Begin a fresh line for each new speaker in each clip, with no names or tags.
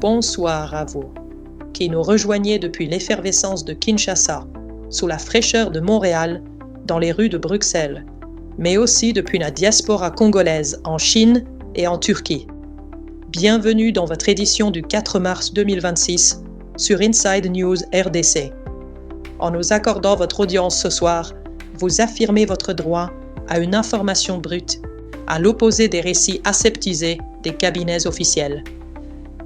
bonsoir à vous, qui nous rejoignez depuis l'effervescence de Kinshasa, sous la fraîcheur de Montréal, dans les rues de Bruxelles, mais aussi depuis la diaspora congolaise en Chine et en Turquie. Bienvenue dans votre édition du 4 mars 2026 sur Inside News RDC. En nous accordant votre audience ce soir, vous affirmez votre droit à une information brute, à l'opposé des récits aseptisés des cabinets officiels.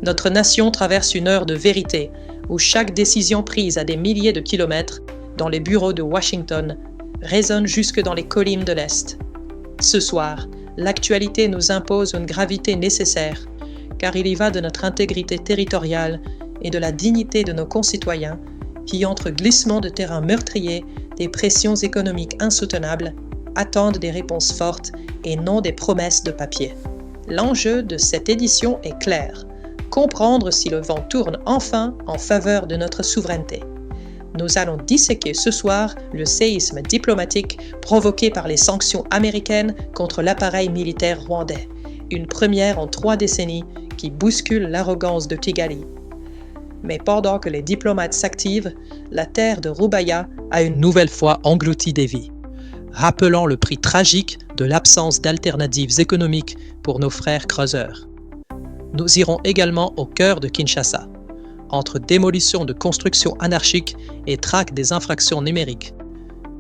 Notre nation traverse une heure de vérité où chaque décision prise à des milliers de kilomètres dans les bureaux de Washington résonne jusque dans les collines de l'Est. Ce soir, l'actualité nous impose une gravité nécessaire, car il y va de notre intégrité territoriale et de la dignité de nos concitoyens qui, entre glissements de terrain meurtriers, des pressions économiques insoutenables, attendent des réponses fortes et non des promesses de papier. L'enjeu de cette édition est clair: comprendre si le vent tourne enfin en faveur de notre souveraineté. Nous allons disséquer ce soir le séisme diplomatique provoqué par les sanctions américaines contre l'appareil militaire rwandais, une première en 3 décennies qui bouscule l'arrogance de Kigali. Mais pendant que les diplomates s'activent, la terre de Rubaya a une nouvelle fois englouti des vies, rappelant le prix tragique de l'absence d'alternatives économiques pour nos frères creuseurs. Nous irons également au cœur de Kinshasa, entre démolition de constructions anarchiques et traque des infractions numériques,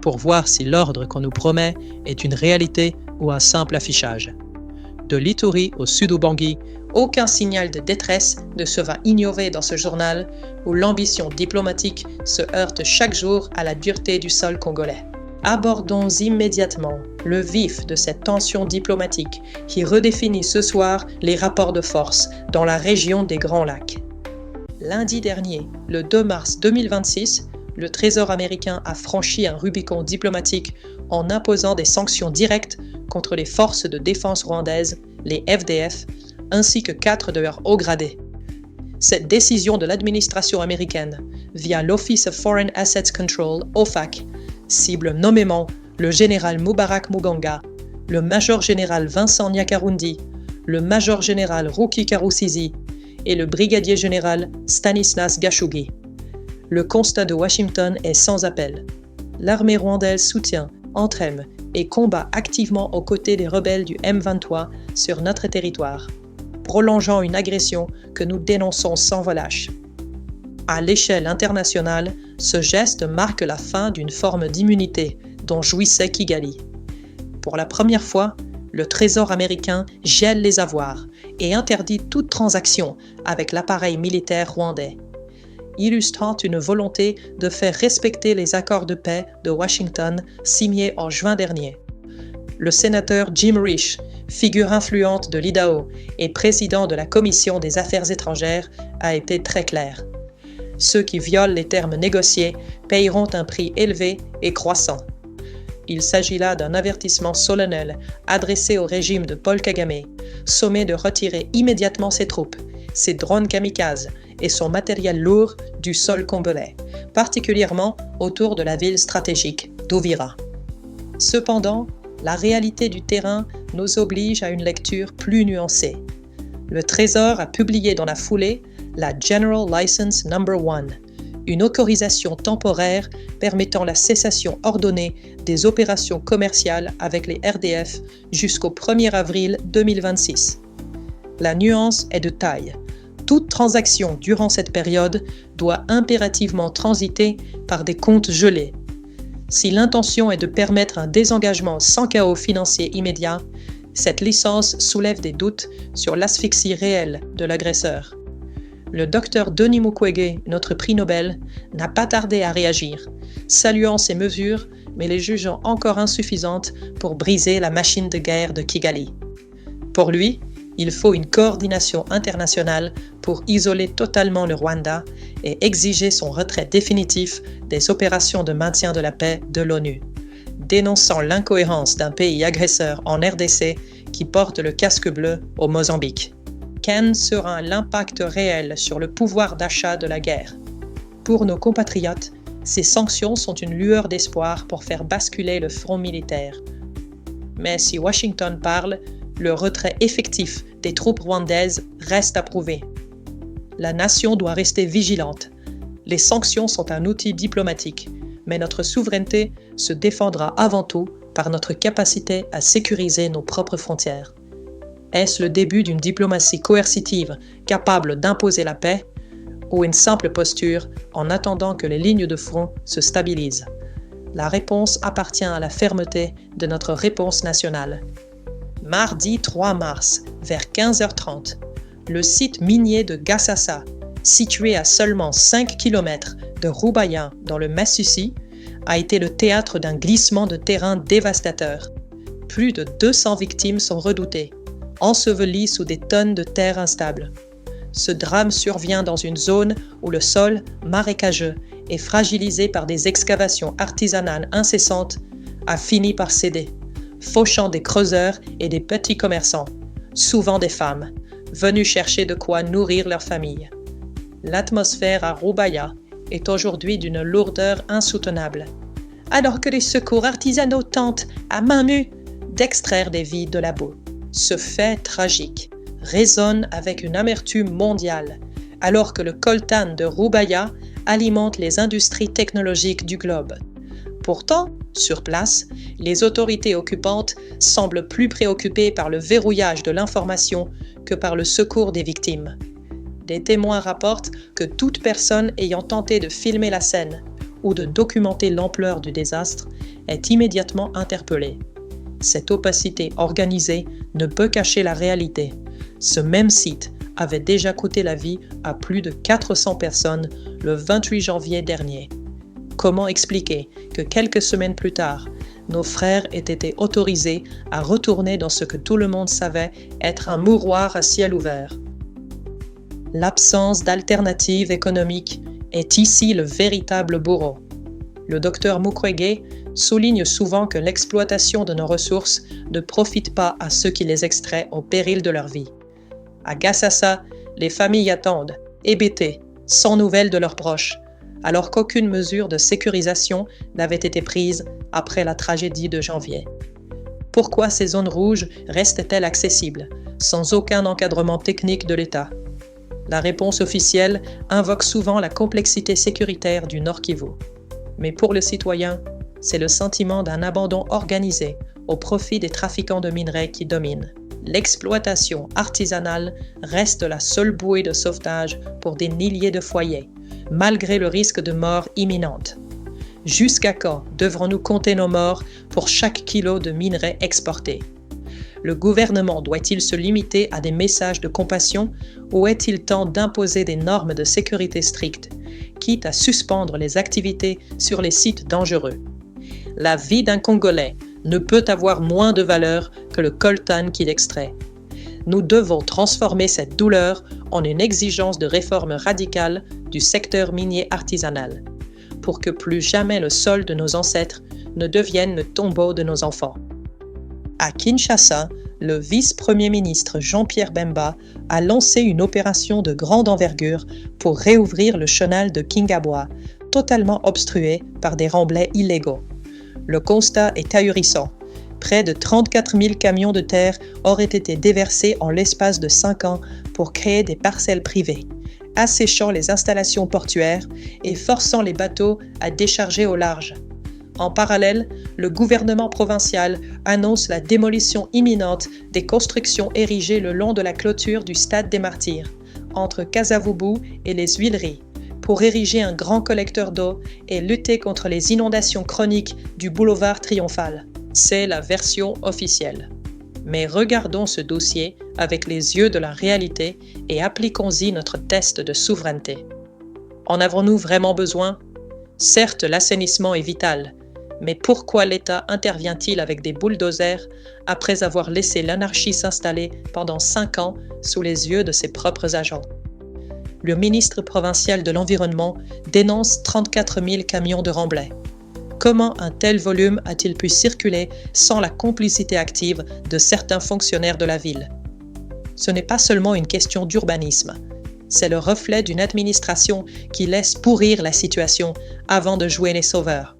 pour voir si l'ordre qu'on nous promet est une réalité ou un simple affichage. De l'Ituri au Sud-Ubangui, aucun signal de détresse ne se va ignorer dans ce journal où l'ambition diplomatique se heurte chaque jour à la dureté du sol congolais. Abordons immédiatement le vif de cette tension diplomatique qui redéfinit ce soir les rapports de force dans la région des Grands Lacs. Lundi dernier, le 2 mars 2026, le Trésor américain a franchi un Rubicon diplomatique en imposant des sanctions directes contre les forces de défense rwandaises, les FDF, ainsi que 4 de leurs hauts gradés. Cette décision de l'administration américaine, via l'Office of Foreign Assets Control, OFAC, cible nommément le général Mubarak Muganga, le major général Vincent Nyakarundi, le major général Ruki Karusizi et le brigadier général Stanislas Gashugi. Le constat de Washington est sans appel. L'armée rwandaise soutient, entraîne et combat activement aux côtés des rebelles du M23 sur notre territoire, prolongeant une agression que nous dénonçons sans relâche. À l'échelle internationale, ce geste marque la fin d'une forme d'immunité dont jouissait Kigali. Pour la première fois, le Trésor américain gèle les avoirs et interdit toute transaction avec l'appareil militaire rwandais, illustrant une volonté de faire respecter les accords de paix de Washington signés en juin dernier. Le sénateur Jim Risch, figure influente de l'Idaho et président de la Commission des Affaires étrangères, a été très clair. Ceux qui violent les termes négociés paieront un prix élevé et croissant. Il s'agit là d'un avertissement solennel adressé au régime de Paul Kagame, sommé de retirer immédiatement ses troupes, ses drones kamikazes et son matériel lourd du sol congolais, particulièrement autour de la ville stratégique d'Uvira. Cependant, la réalité du terrain nous oblige à une lecture plus nuancée. Le Trésor a publié dans la foulée la General License No. 1, une autorisation temporaire permettant la cessation ordonnée des opérations commerciales avec les RDF jusqu'au 1er avril 2026. La nuance est de taille. Toute transaction durant cette période doit impérativement transiter par des comptes gelés. Si l'intention est de permettre un désengagement sans chaos financier immédiat, cette licence soulève des doutes sur l'asphyxie réelle de l'agresseur. Le docteur Denis Mukwege, notre prix Nobel, n'a pas tardé à réagir, saluant ces mesures, mais les jugeant encore insuffisantes pour briser la machine de guerre de Kigali. Pour lui, il faut une coordination internationale pour isoler totalement le Rwanda et exiger son retrait définitif des opérations de maintien de la paix de l'ONU, dénonçant l'incohérence d'un pays agresseur en RDC qui porte le casque bleu au Mozambique. Quel sera l'impact réel sur le pouvoir d'achat de la guerre? Pour nos compatriotes, ces sanctions sont une lueur d'espoir pour faire basculer le front militaire. Mais si Washington parle, le retrait effectif des troupes rwandaises reste à prouver. La nation doit rester vigilante. Les sanctions sont un outil diplomatique, mais notre souveraineté se défendra avant tout par notre capacité à sécuriser nos propres frontières. Est-ce le début d'une diplomatie coercitive capable d'imposer la paix, ou une simple posture en attendant que les lignes de front se stabilisent? La réponse appartient à la fermeté de notre réponse nationale. Mardi 3 mars, vers 15h30, le site minier de Gassasa, situé à seulement 5 km de Roubaïa dans le Massissi, a été le théâtre d'un glissement de terrain dévastateur. Plus de 200 victimes sont redoutées, ensevelies sous des tonnes de terre instable. Ce drame survient dans une zone où le sol, marécageux et fragilisé par des excavations artisanales incessantes, a fini par céder, fauchant des creuseurs et des petits commerçants, souvent des femmes, venus chercher de quoi nourrir leur famille. L'atmosphère à Roubaïa est aujourd'hui d'une lourdeur insoutenable, alors que les secours artisanaux tentent, à main nue, d'extraire des vies de la boue. Ce fait tragique résonne avec une amertume mondiale, alors que le coltan de Roubaïa alimente les industries technologiques du globe. Pourtant, sur place, les autorités occupantes semblent plus préoccupées par le verrouillage de l'information que par le secours des victimes. Des témoins rapportent que toute personne ayant tenté de filmer la scène ou de documenter l'ampleur du désastre est immédiatement interpellée. Cette opacité organisée ne peut cacher la réalité. Ce même site avait déjà coûté la vie à plus de 400 personnes le 28 janvier dernier. Comment expliquer que quelques semaines plus tard, nos frères aient été autorisés à retourner dans ce que tout le monde savait être un mouroir à ciel ouvert? L'absence d'alternative économique est ici le véritable bourreau. Le docteur Mukwege souligne souvent que l'exploitation de nos ressources ne profite pas à ceux qui les extraient au péril de leur vie. À Gassasa, les familles attendent, hébétées, sans nouvelles de leurs proches, alors qu'aucune mesure de sécurisation n'avait été prise après la tragédie de janvier. Pourquoi ces zones rouges restent-elles accessibles, sans aucun encadrement technique de l'État? La réponse officielle invoque souvent la complexité sécuritaire du Nord Kivu. Mais pour le citoyen, c'est le sentiment d'un abandon organisé au profit des trafiquants de minerais qui domine. L'exploitation artisanale reste la seule bouée de sauvetage pour des milliers de foyers, malgré le risque de mort imminente. Jusqu'à quand devrons-nous compter nos morts pour chaque kilo de minerais exporté? Le gouvernement doit-il se limiter à des messages de compassion ou est-il temps d'imposer des normes de sécurité strictes, quitte à suspendre les activités sur les sites dangereux? La vie d'un Congolais ne peut avoir moins de valeur que le coltan qu'il extrait. Nous devons transformer cette douleur en une exigence de réforme radicale du secteur minier artisanal, pour que plus jamais le sol de nos ancêtres ne devienne le tombeau de nos enfants. À Kinshasa, le vice-premier ministre Jean-Pierre Bemba a lancé une opération de grande envergure pour réouvrir le chenal de Kingabwa, totalement obstrué par des remblais illégaux. Le constat est ahurissant. Près de 34 000 camions de terre auraient été déversés en l'espace de 5 ans pour créer des parcelles privées, asséchant les installations portuaires et forçant les bateaux à décharger au large. En parallèle, le gouvernement provincial annonce la démolition imminente des constructions érigées le long de la clôture du Stade des Martyrs, entre Kasavubu et les Huileries, pour ériger un grand collecteur d'eau et lutter contre les inondations chroniques du boulevard Triomphal. C'est la version officielle. Mais regardons ce dossier avec les yeux de la réalité et appliquons-y notre test de souveraineté. En avons-nous vraiment besoin? Certes, l'assainissement est vital, mais pourquoi l'État intervient-il avec des bulldozers après avoir laissé l'anarchie s'installer pendant 5 ans sous les yeux de ses propres agents? Le ministre provincial de l'Environnement dénonce 34 000 camions de remblais. Comment un tel volume a-t-il pu circuler sans la complicité active de certains fonctionnaires de la ville? Ce n'est pas seulement une question d'urbanisme, c'est le reflet d'une administration qui laisse pourrir la situation avant de jouer les sauveurs.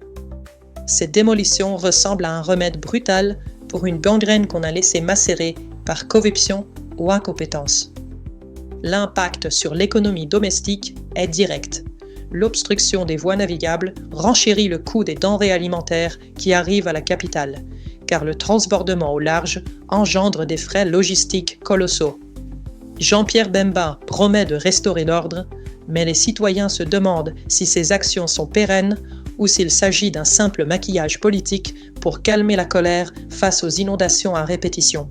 Ces démolitions ressemblent à un remède brutal pour une gangrène qu'on a laissé macérer par corruption ou incompétence. l'impact sur l'économie domestique est direct. L'obstruction des voies navigables renchérit le coût des denrées alimentaires qui arrivent à la capitale, car le transbordement au large engendre des frais logistiques colossaux. Jean-Pierre Bemba promet de restaurer l'ordre, mais les citoyens se demandent si ces actions sont pérennes ou s'il s'agit d'un simple maquillage politique pour calmer la colère face aux inondations à répétition.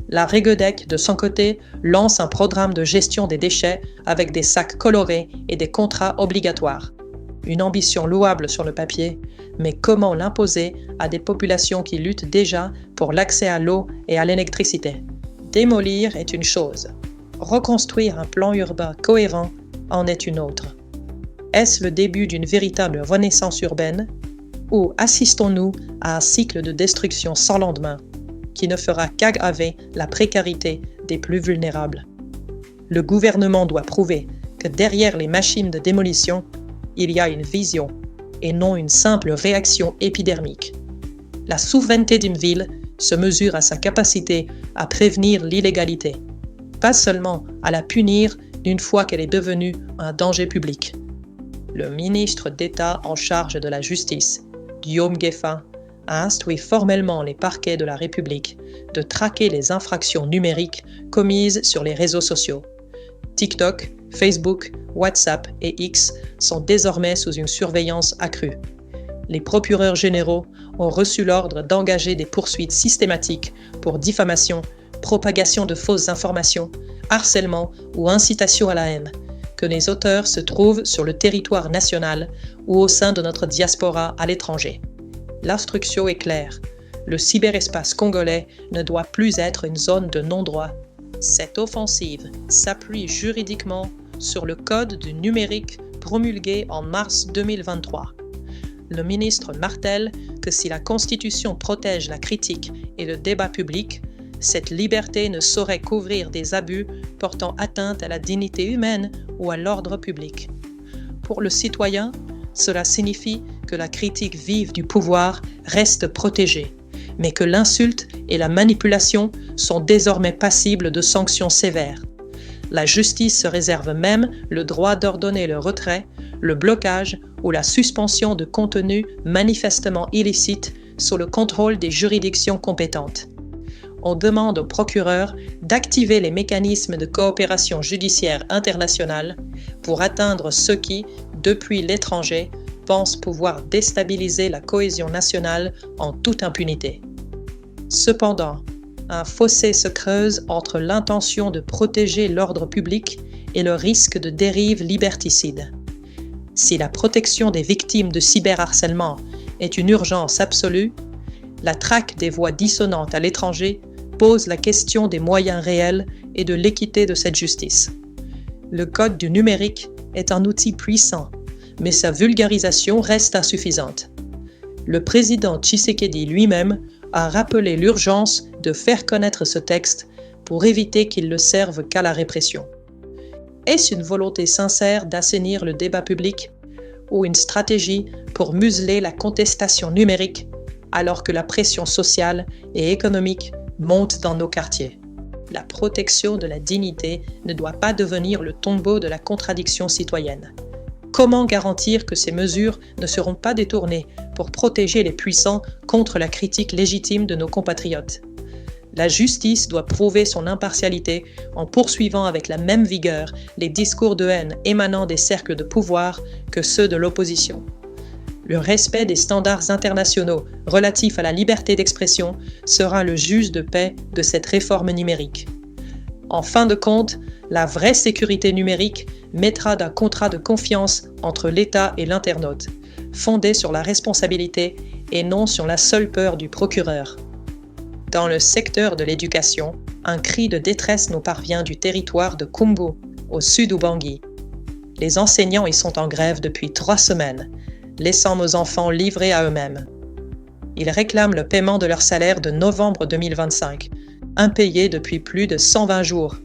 La Régedec, de son côté, lance un programme de gestion des déchets avec des sacs colorés et des contrats obligatoires. Une ambition louable sur le papier, mais comment l'imposer à des populations qui luttent déjà pour l'accès à l'eau et à l'électricité? Démolir est une chose. Reconstruire un plan urbain cohérent en est une autre. Est-ce le début d'une véritable renaissance urbaine ou assistons-nous à un cycle de destruction sans lendemain qui ne fera qu'aggraver la précarité des plus vulnérables? Le gouvernement doit prouver que derrière les machines de démolition, il y a une vision et non une simple réaction épidermique. La souveraineté d'une ville se mesure à sa capacité à prévenir l'illégalité, pas seulement à la punir une fois qu'elle est devenue un danger public. Le ministre d'État en charge de la justice, Guillaume Gueffin, a instruit formellement les parquets de la République de traquer les infractions numériques commises sur les réseaux sociaux. TikTok, Facebook, WhatsApp et X sont désormais sous une surveillance accrue. Les procureurs généraux ont reçu l'ordre d'engager des poursuites systématiques pour diffamation, propagation de fausses informations, harcèlement ou incitation à la haine, que les auteurs se trouvent sur le territoire national ou au sein de notre diaspora à l'étranger. L'instruction est claire. Le cyberespace congolais ne doit plus être une zone de non-droit. Cette offensive s'appuie juridiquement sur le Code du numérique promulgué en mars 2023. Le ministre martèle que si la Constitution protège la critique et le débat public, cette liberté ne saurait couvrir des abus portant atteinte à la dignité humaine ou à l'ordre public. Pour le citoyen, cela signifie que la critique vive du pouvoir reste protégée, mais que l'insulte et la manipulation sont désormais passibles de sanctions sévères. La justice se réserve même le droit d'ordonner le retrait, le blocage ou la suspension de contenus manifestement illicites sous le contrôle des juridictions compétentes. On demande aux procureurs d'activer les mécanismes de coopération judiciaire internationale pour atteindre ceux qui, depuis l'étranger, pensent pouvoir déstabiliser la cohésion nationale en toute impunité. Cependant, un fossé se creuse entre l'intention de protéger l'ordre public et le risque de dérive liberticide. Si la protection des victimes de cyberharcèlement est une urgence absolue, la traque des voix dissonantes à l'étranger pose la question des moyens réels et de l'équité de cette justice. Le Code du numérique est un outil puissant, mais sa vulgarisation reste insuffisante. Le président Tshisekedi lui-même a rappelé l'urgence de faire connaître ce texte pour éviter qu'il ne serve qu'à la répression. Est-ce une volonté sincère d'assainir le débat public ou une stratégie pour museler la contestation numérique alors que la pression sociale et économique monte dans nos quartiers? La protection de la dignité ne doit pas devenir le tombeau de la contradiction citoyenne. Comment garantir que ces mesures ne seront pas détournées pour protéger les puissants contre la critique légitime de nos compatriotes? La justice doit prouver son impartialité en poursuivant avec la même vigueur les discours de haine émanant des cercles de pouvoir que ceux de l'opposition. Le respect des standards internationaux relatifs à la liberté d'expression sera le juge de paix de cette réforme numérique. En fin de compte, la vraie sécurité numérique mettra d'un contrat de confiance entre l'État et l'internaute, fondé sur la responsabilité et non sur la seule peur du procureur. Dans le secteur de l'éducation, un cri de détresse nous parvient du territoire de Kumbu, au sud d'Ubangi. Les enseignants y sont en grève depuis 3 semaines, laissant nos enfants livrés à eux-mêmes. Ils réclament le paiement de leur salaire de novembre 2025, impayé depuis plus de 120 jours,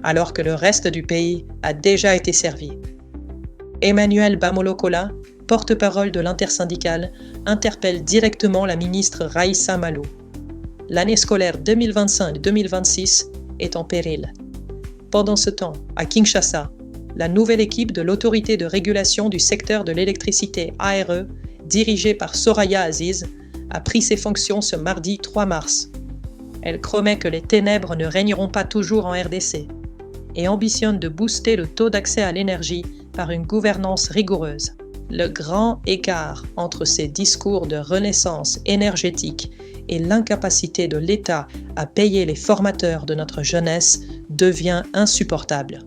alors que le reste du pays a déjà été servi. Emmanuel Bamolokola, porte-parole de l'intersyndicale, interpelle directement la ministre Raissa Malou. L'année scolaire 2025-2026 est en péril. Pendant ce temps, à Kinshasa, la nouvelle équipe de l'autorité de régulation du secteur de l'électricité ARE, dirigée par Soraya Aziz, a pris ses fonctions ce mardi 3 mars. Elle promet que les ténèbres ne régneront pas toujours en RDC et ambitionne de booster le taux d'accès à l'énergie par une gouvernance rigoureuse. Le grand écart entre ces discours de renaissance énergétique et l'incapacité de l'État à payer les formateurs de notre jeunesse devient insupportable.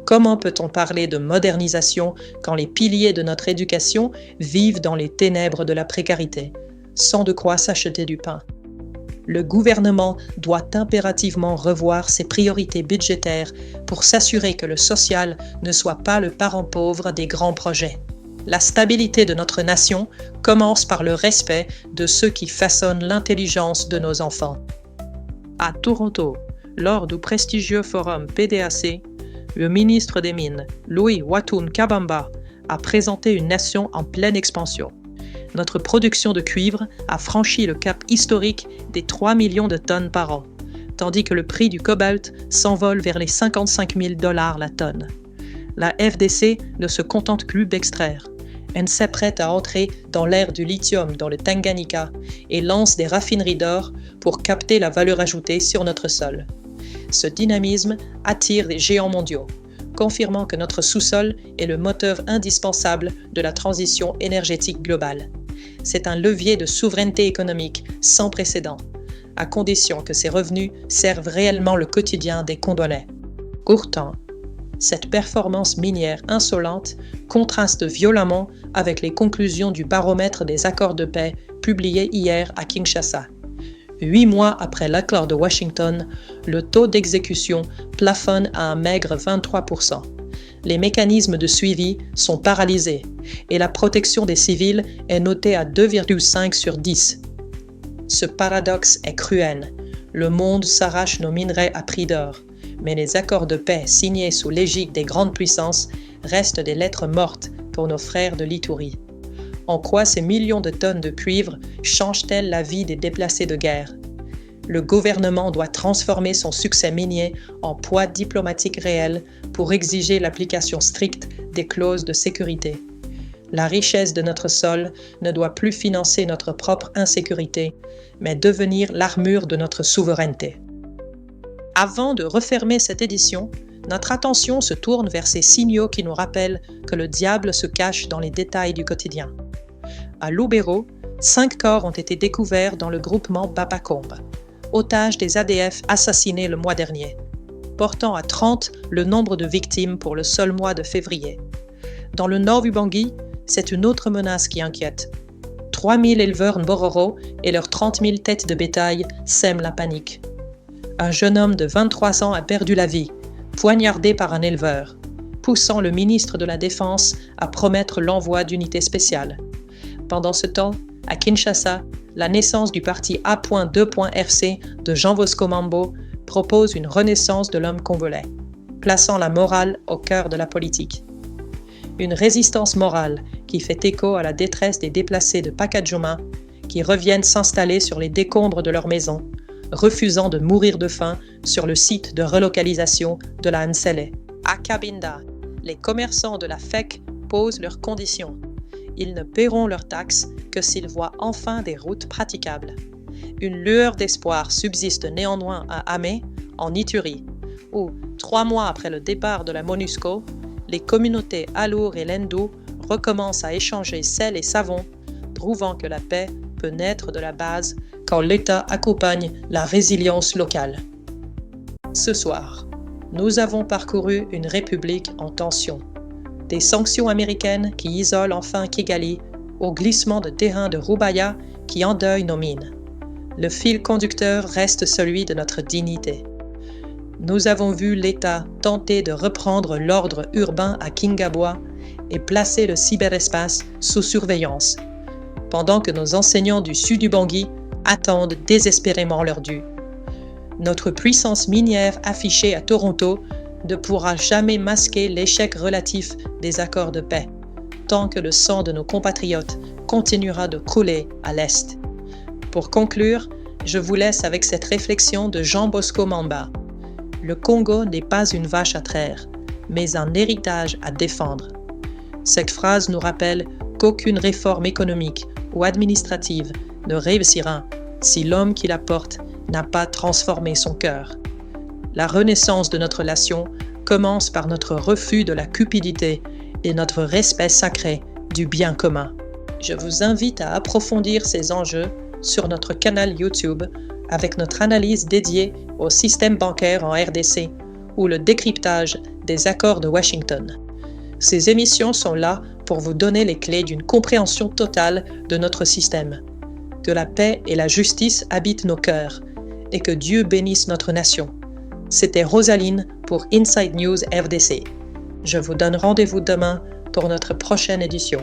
Comment peut-on parler de modernisation quand les piliers de notre éducation vivent dans les ténèbres de la précarité, sans de quoi s'acheter du pain? Le gouvernement doit impérativement revoir ses priorités budgétaires pour s'assurer que le social ne soit pas le parent pauvre des grands projets. La stabilité de notre nation commence par le respect de ceux qui façonnent l'intelligence de nos enfants. À Toronto, lors du prestigieux forum PDAC, le ministre des Mines, Louis Watoun Kabamba, a présenté une nation en pleine expansion. Notre production de cuivre a franchi le cap historique des 3 millions de tonnes par an, tandis que le prix du cobalt s'envole vers les 55 000 $ la tonne. La FDC ne se contente plus d'extraire. Elle s'apprête à entrer dans l'ère du lithium dans le Tanganyika et lance des raffineries d'or pour capter la valeur ajoutée sur notre sol. Ce dynamisme attire les géants mondiaux, confirmant que notre sous-sol est le moteur indispensable de la transition énergétique globale. C'est un levier de souveraineté économique sans précédent, à condition que ces revenus servent réellement le quotidien des Congolais. Pourtant, cette performance minière insolente contraste violemment avec les conclusions du baromètre des accords de paix publié hier à Kinshasa. 8 mois après l'accord de Washington, le taux d'exécution plafonne à un maigre 23%. Les mécanismes de suivi sont paralysés et la protection des civils est notée à 2,5 sur 10. Ce paradoxe est cruel. Le monde s'arrache nos minerais à prix d'or, mais les accords de paix signés sous l'égide des grandes puissances restent des lettres mortes pour nos frères de l'Ituri. En quoi ces millions de tonnes de cuivre changent-elles la vie des déplacés de guerre? Le gouvernement doit transformer son succès minier en poids diplomatique réel pour exiger l'application stricte des clauses de sécurité. La richesse de notre sol ne doit plus financer notre propre insécurité, mais devenir l'armure de notre souveraineté. Avant de refermer cette édition, notre attention se tourne vers ces signaux qui nous rappellent que le diable se cache dans les détails du quotidien. À Lubero, 5 corps ont été découverts dans le groupement Babakombe, otages des ADF assassinés le mois dernier, portant à 30 le nombre de victimes pour le seul mois de février. Dans le nord du Bangui, c'est une autre menace qui inquiète. 3000 éleveurs Mbororo et leurs 30 000 têtes de bétail sèment la panique. Un jeune homme de 23 ans a perdu la vie, poignardé par un éleveur, poussant le ministre de la Défense à promettre l'envoi d'unités spéciales. Pendant ce temps, à Kinshasa, la naissance du parti A.2.RC de Jean Bosco Mambo propose une renaissance de l'homme congolais, plaçant la morale au cœur de la politique. Une résistance morale qui fait écho à la détresse des déplacés de Pakadjoma qui reviennent s'installer sur les décombres de leur maison, refusant de mourir de faim sur le site de relocalisation de la Nsele. À Cabinda, les commerçants de la FEC posent leurs conditions. Ils ne paieront leurs taxes que s'ils voient enfin des routes praticables. Une lueur d'espoir subsiste néanmoins à Amé, en Ituri, où, 3 mois après le départ de la MONUSCO, les communautés Alour et Lendu recommencent à échanger sel et savon, prouvant que la paix peut naître de la base quand l'État accompagne la résilience locale. Ce soir, nous avons parcouru une république en tension. Des sanctions américaines qui isolent enfin Kigali, au glissement de terrain de Rubaya qui endeuille nos mines. Le fil conducteur reste celui de notre dignité. Nous avons vu l'État tenter de reprendre l'ordre urbain à Kingabwa et placer le cyberespace sous surveillance, pendant que nos enseignants du sud du Bangui attendent désespérément leur dû. Notre puissance minière affichée à Toronto ne pourra jamais masquer l'échec relatif des accords de paix, tant que le sang de nos compatriotes continuera de couler à l'Est. Pour conclure, je vous laisse avec cette réflexion de Jean Bosco Mamba. Le Congo n'est pas une vache à traire, mais un héritage à défendre. Cette phrase nous rappelle qu'aucune réforme économique ou administrative ne réussira si l'homme qui la porte n'a pas transformé son cœur. La renaissance de notre nation commence par notre refus de la cupidité et notre respect sacré du bien commun. Je vous invite à approfondir ces enjeux sur notre canal YouTube avec notre analyse dédiée au système bancaire en RDC ou le décryptage des accords de Washington. Ces émissions sont là pour vous donner les clés d'une compréhension totale de notre système. Que la paix et la justice habitent nos cœurs et que Dieu bénisse notre nation. C'était Rosaline pour Inside News RDC. Je vous donne rendez-vous demain pour notre prochaine édition.